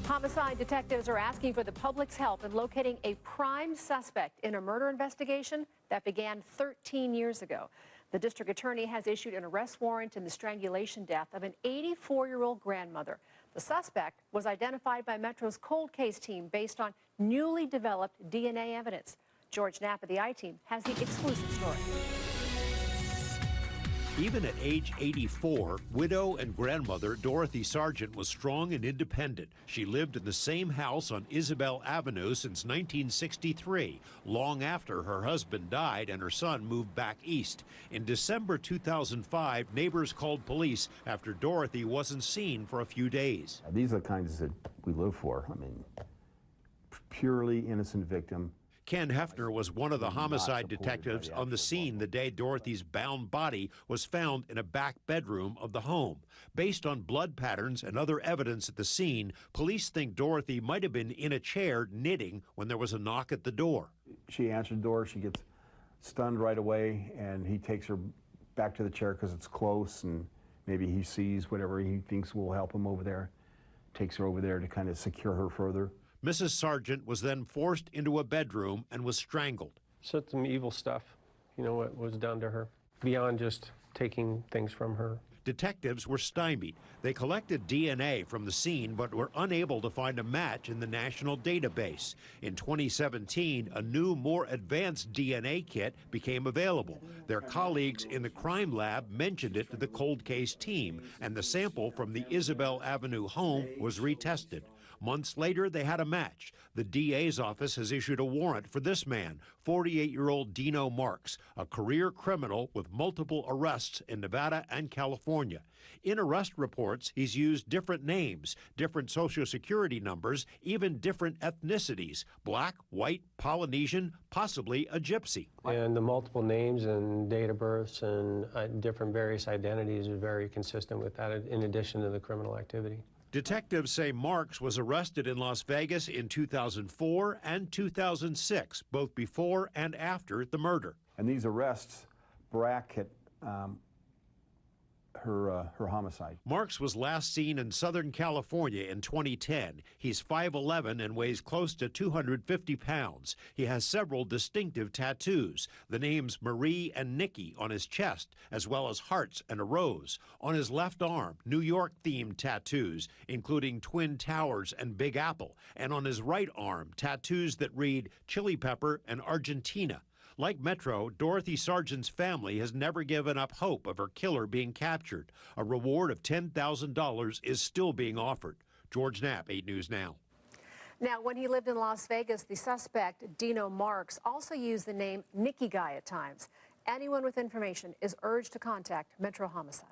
Homicide detectives are asking for the public's help in locating a prime suspect in a murder investigation that began 13 years ago. The district attorney has issued an arrest warrant in the strangulation death of an 84-year-old grandmother. The suspect was identified by Metro's cold case team based on newly developed DNA evidence. George Knapp of the I-Team has the exclusive story. Even at age 84, widow and grandmother Dorothy Sargent was strong and independent. She lived in the same house on Isabel Avenue since 1963, long after her husband died and her son moved back east. In December 2005, neighbors called police after Dorothy wasn't seen for a few days. These are the kinds that we live for. I mean, purely innocent victim. Ken Hefner was one of the homicide detectives on the scene the day Dorothy's bound body was found in a back bedroom of the home. Based on blood patterns and other evidence at the scene, police think Dorothy might have been in a chair knitting when there was a knock at the door. She answered the door, she gets stunned right away, and he takes her back to the chair because it's close, and maybe he sees whatever he thinks will help him over there. Takes her over there to kind of secure her further. Mrs. Sargent was then forced into a bedroom and was strangled. Said some evil stuff, you know, what was done to her, beyond just taking things from her. Detectives were stymied. They collected DNA from the scene but were unable to find a match in the national database. In 2017, a new, more advanced DNA kit became available. Their colleagues in the crime lab mentioned it to the cold case team, and the sample from the Isabel Avenue home was retested. Months later, they had a match. The DA's office has issued a warrant for this man, 48-year-old Dino Marks, a career criminal with multiple arrests in Nevada and California. In arrest reports, he's used different names, different Social Security numbers, even different ethnicities: black, white, Polynesian, possibly a gypsy. And the multiple names and date of births and different various identities are very consistent with that, in addition to the criminal activity. Detectives say Marks was arrested in Las Vegas in 2004 and 2006, both before and after the murder. And these arrests bracket her homicide. Marks was last seen in Southern California in 2010. He's 5'11" and weighs close to 250 pounds. He has several distinctive tattoos, the names Marie and Nikki on his chest, as well as hearts and a rose. On his left arm, New York-themed tattoos, including Twin Towers and Big Apple. And on his right arm, tattoos that read Chili Pepper and Argentina. Like Metro, Dorothy Sargent's family has never given up hope of her killer being captured. A reward of $10,000 is still being offered. George Knapp, 8 News Now. Now, when he lived in Las Vegas, the suspect, Dino Marks, also used the name Nicky Guy at times. Anyone with information is urged to contact Metro Homicide.